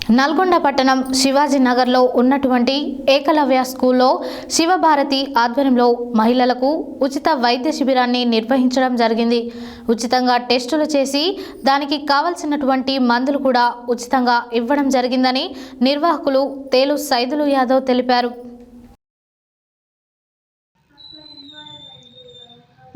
నల్గొండ పట్టణం శివాజీ నగర్లో ఉన్నటువంటి ఏకలవ్య స్కూల్లో శివభారతి ఆధ్వర్యంలో మహిళలకు ఉచిత వైద్య శిబిరాన్ని నిర్వహించడం జరిగింది. ఉచితంగా టెస్టులు చేసి దానికి కావాల్సినటువంటి మందులు కూడా ఉచితంగా ఇవ్వడం జరిగిందని నిర్వాహకులు తేలు సైదులు యాదవ్ తెలిపారు.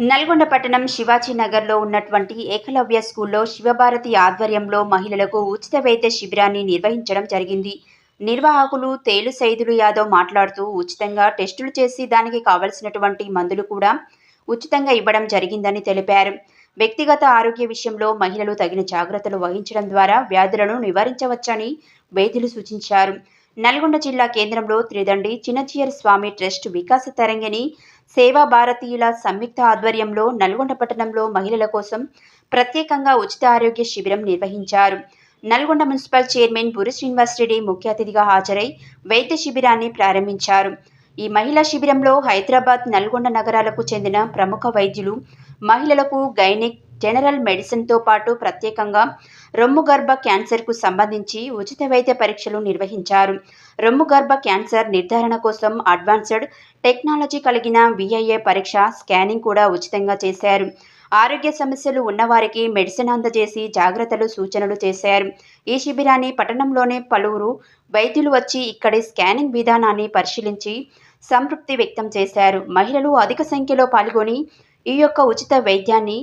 నల్గొండ పట్టణం శివాజీ నగర్లో ఉన్నటువంటి ఏకలవ్య స్కూల్లో శివభారతి ఆధ్వర్యంలో మహిళలకు ఉచిత వైద్య శిబిరాన్ని నిర్వహించడం జరిగింది. నిర్వాహకులు తేలు సైదులు యాదవ్ మాట్లాడుతూ ఉచితంగా టెస్టులు చేసి దానికి కావలసినటువంటి మందులు కూడా ఉచితంగా ఇవ్వడం జరిగిందని తెలిపారు. వ్యక్తిగత ఆరోగ్య విషయంలో మహిళలు తగిన జాగ్రత్తలు వహించడం ద్వారా వ్యాధులను నివారించవచ్చని వైద్యులు సూచించారు. నల్గొండ జిల్లా కేంద్రంలో త్రిదండి చిన్నజీయర్ స్వామి ట్రస్ట్ వికాస తరంగిణి సేవా భారతీయుల సంయుక్త ఆధ్వర్యంలో నల్గొండ పట్టణంలో మహిళల కోసం ప్రత్యేకంగా ఉచిత ఆరోగ్య శిబిరం నిర్వహించారు. నల్గొండ మున్సిపల్ చైర్మన్ బురి శ్రీనివాసరెడ్డి ముఖ్య అతిథిగా హాజరై వైద్య శిబిరాన్ని ప్రారంభించారు. ఈ మహిళా శిబిరంలో హైదరాబాద్, నల్గొండ నగరాలకు చెందిన ప్రముఖ వైద్యులు మహిళలకు గైనిక్, జనరల్ మెడిసిన్తో పాటు ప్రత్యేకంగా రొమ్ము గర్భ క్యాన్సర్కు సంబంధించి ఉచిత వైద్య పరీక్షలు నిర్వహించారు. రొమ్ము గర్భ క్యాన్సర్ నిర్ధారణ కోసం అడ్వాన్స్డ్ టెక్నాలజీ కలిగిన VIA పరీక్ష, స్కానింగ్ కూడా ఉచితంగా చేశారు. ఆరోగ్య సమస్యలు ఉన్నవారికి మెడిసిన్ అందజేసి జాగ్రత్తలు సూచనలు చేశారు. ఈ శిబిరాన్ని పట్టణంలోనే పలువురు వైద్యులు వచ్చి ఇక్కడి స్కానింగ్ విధానాన్ని పరిశీలించి సంతృప్తి వ్యక్తం చేశారు. మహిళలు అధిక సంఖ్యలో పాల్గొని ఈ యొక్క ఉచిత వైద్యాన్ని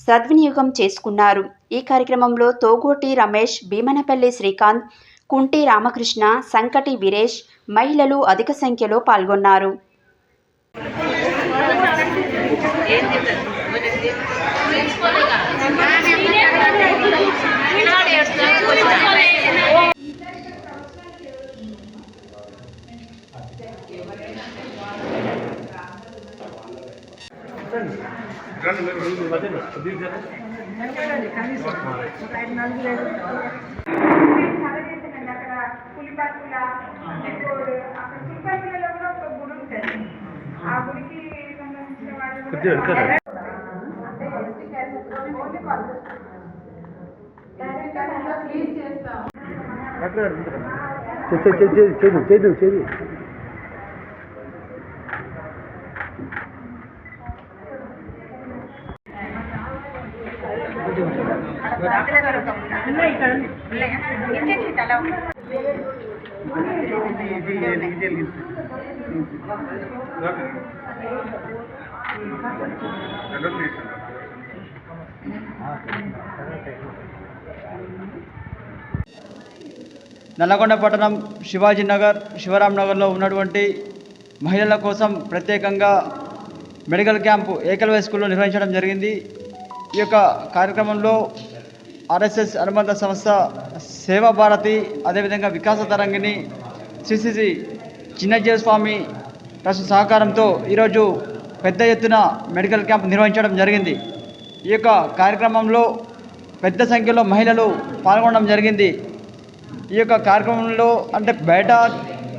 సద్వినియోగం చేసుకున్నారు. ఈ కార్యక్రమంలో తోగోటి రమేష్, భీమనపల్లి శ్రీకాంత్, కుంటి రామకృష్ణ, సంకటి వీరేష్ మహిళలు అధిక సంఖ్యలో పాల్గొన్నారు. నల్లగొండ పట్టణం శివాజీ నగర్, శివరామ్ నగర్లో ఉన్నటువంటి మహిళల కోసం ప్రత్యేకంగా మెడికల్ క్యాంపు ఏకలవ్య స్కూల్లో నిర్వహించడం జరిగింది. ఈ యొక్క కార్యక్రమంలో RSS అనుబంధ సంస్థ సేవా భారతి, అదేవిధంగా వికాస తరంగిణి, శ్రీ చిన్నజీయర్ స్వామి ట్రస్ట్ సహకారంతో ఈరోజు పెద్ద ఎత్తున మెడికల్ క్యాంప్ నిర్వహించడం జరిగింది. ఈ యొక్క కార్యక్రమంలో పెద్ద సంఖ్యలో మహిళలు పాల్గొనడం జరిగింది. ఈ యొక్క కార్యక్రమంలో అంటే బయట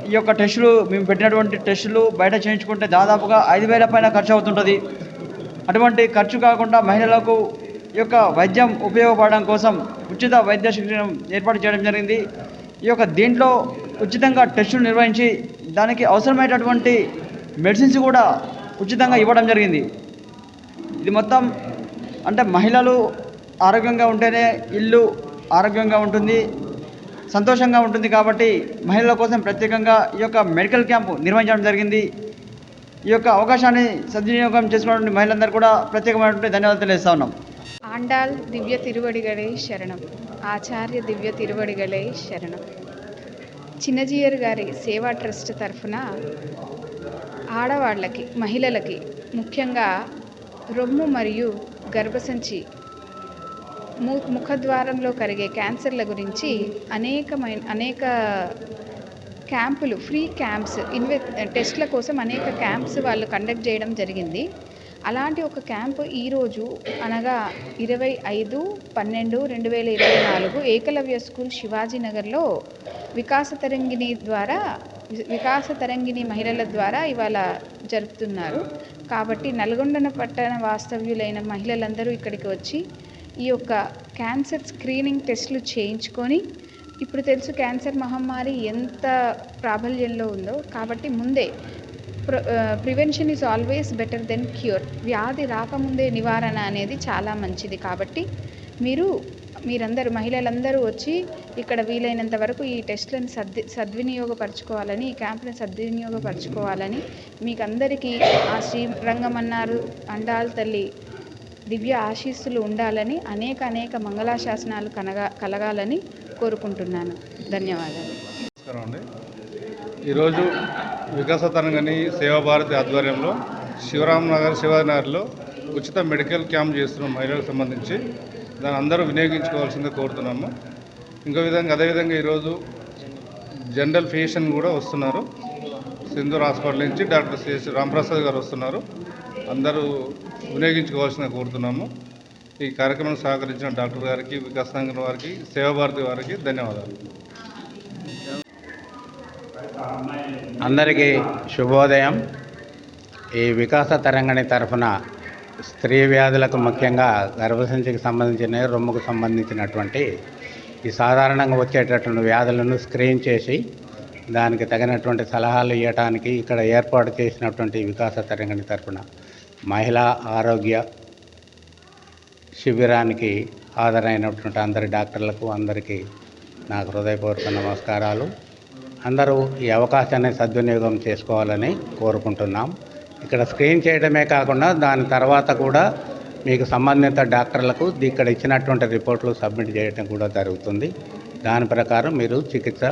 ఈ యొక్క టెస్టులు, మేము పెట్టినటువంటి టెస్టులు బయట చేయించుకుంటే దాదాపుగా 5,000 పైన ఖర్చు అవుతుంటుంది. అటువంటి ఖర్చు కాకుండా మహిళలకు ఈ యొక్క వైద్యం ఉపయోగపడడం కోసం ఉచిత వైద్య శిబిరం ఏర్పాటు చేయడం జరిగింది. ఈ యొక్క దీంట్లో ఉచితంగా టెస్టులు నిర్వహించి దానికి అవసరమైనటువంటి మెడిసిన్స్ కూడా ఉచితంగా ఇవ్వడం జరిగింది. ఇది మొత్తం అంటే మహిళలు ఆరోగ్యంగా ఉంటేనే ఇల్లు ఆరోగ్యంగా ఉంటుంది, సంతోషంగా ఉంటుంది. కాబట్టి మహిళల కోసం ప్రత్యేకంగా ఈ యొక్క మెడికల్ క్యాంపు నిర్వహించడం జరిగింది. ఈ యొక్క అవకాశాన్ని సద్వినియోగం చేసుకున్న మహిళలందరూ కూడా ప్రత్యేకమైనటువంటి ధన్యవాదాలు తెలియజేస్తా ఉన్నాం. ఆండాల్ దివ్య తిరువడిగలే శరణం, ఆచార్య దివ్య తిరువడిగలే శరణం. చిన్నజీయర్ గారి సేవా ట్రస్ట్ తరఫున ఆడవాళ్ళకి, మహిళలకి ముఖ్యంగా రొమ్ము మరియు గర్భసంచి, ముఖద్వారంలో కరిగే క్యాన్సర్ల గురించి అనేక క్యాంపులు, ఫ్రీ క్యాంప్స్, టెస్ట్ల కోసం అనేక క్యాంప్స్ వాళ్ళు కండక్ట్ చేయడం జరిగింది. అలాంటి ఒక క్యాంపు ఈరోజు అనగా 25/12/2024 ఏకలవ్య స్కూల్ శివాజీ నగర్లో వికాస తరంగిణి మహిళల ద్వారా ఇవాళ జరుపుతున్నారు. కాబట్టి నల్గొండ పట్టణ వాస్తవ్యులైన మహిళలందరూ ఇక్కడికి వచ్చి ఈ యొక్క క్యాన్సర్ స్క్రీనింగ్ టెస్టులు చేయించుకొని ఇప్పుడు తెలుసు క్యాన్సర్ మహమ్మారి ఎంత ప్రాబల్యంలో ఉందో, కాబట్టి ముందే prevention is always better than cure. వ్యాధి రాకముందే నివారణ అనేది చాలా మంచిది. కాబట్టి మీరందరూ మహిళలందరూ వచ్చి ఇక్కడ వీలైనంత వరకు ఈ టెస్ట్లను సద్వినియోగపరచుకోవాలని, ఈ క్యాంప్ని సద్వినియోగపరచుకోవాలని, మీకు అందరికీ ఆ శ్రీ రంగమన్నారు అండాల్ తల్లి దివ్య ఆశీస్సులు ఉండాలని, అనేక మంగళాశాసనాలు కలగాలని కోరుకుంటున్నాను. ధన్యవాదాలు. నమస్కారం అండి. ఈరోజు వికాస తరంగిణి సేవాభారతి ఆధ్వర్యంలో శివాజీనగర్లో ఉచిత మెడికల్ క్యాంప్ చేస్తున్నాం మహిళలకు సంబంధించి. దాన్ని అందరూ వినియోగించుకోవాల్సిందిగా కోరుతున్నాము. అదేవిధంగా ఈరోజు జనరల్ ఫిజిషియన్ కూడా వస్తున్నారు. సింధూర్ హాస్పిటల్ నుంచి డాక్టర్ సిఎస్ రాంప్రసాద్ గారు వస్తున్నారు. అందరూ వినియోగించుకోవాల్సిందిగా కోరుతున్నాము. ఈ కార్యక్రమానికి సహకరించిన డాక్టర్ గారికి, వికాస్ సంఘం వారికి, సేవాభారతి వారికి ధన్యవాదాలు. అందరికీ శుభోదయం. ఈ వికాస తరంగిణి తరఫున స్త్రీ వ్యాధులకు, ముఖ్యంగా గర్భసంచికి సంబంధించిన, రొమ్ముకు సంబంధించినటువంటి ఈ సాధారణంగా వచ్చేటటువంటి వ్యాధులను స్క్రీన్ చేసి దానికి తగినటువంటి సలహాలు ఇవ్వడానికి ఇక్కడ ఏర్పాటు చేసినటువంటి వికాస తరంగిణి తరఫున మహిళా ఆరోగ్య శిబిరానికి హాజరైనటువంటి అందరి డాక్టర్లకు అందరికీ నాకు హృదయపూర్వక నమస్కారాలు. అందరూ ఈ అవకాశాన్ని సద్వినియోగం చేసుకోవాలని కోరుకుంటున్నాం. ఇక్కడ స్క్రీన్ చేయడమే కాకుండా దాని తర్వాత కూడా మీకు సంబంధిత డాక్టర్లకు ఇక్కడ ఇచ్చినటువంటి రిపోర్ట్లు సబ్మిట్ చేయడం కూడా జరుగుతుంది. దాని ప్రకారం మీరు చికిత్స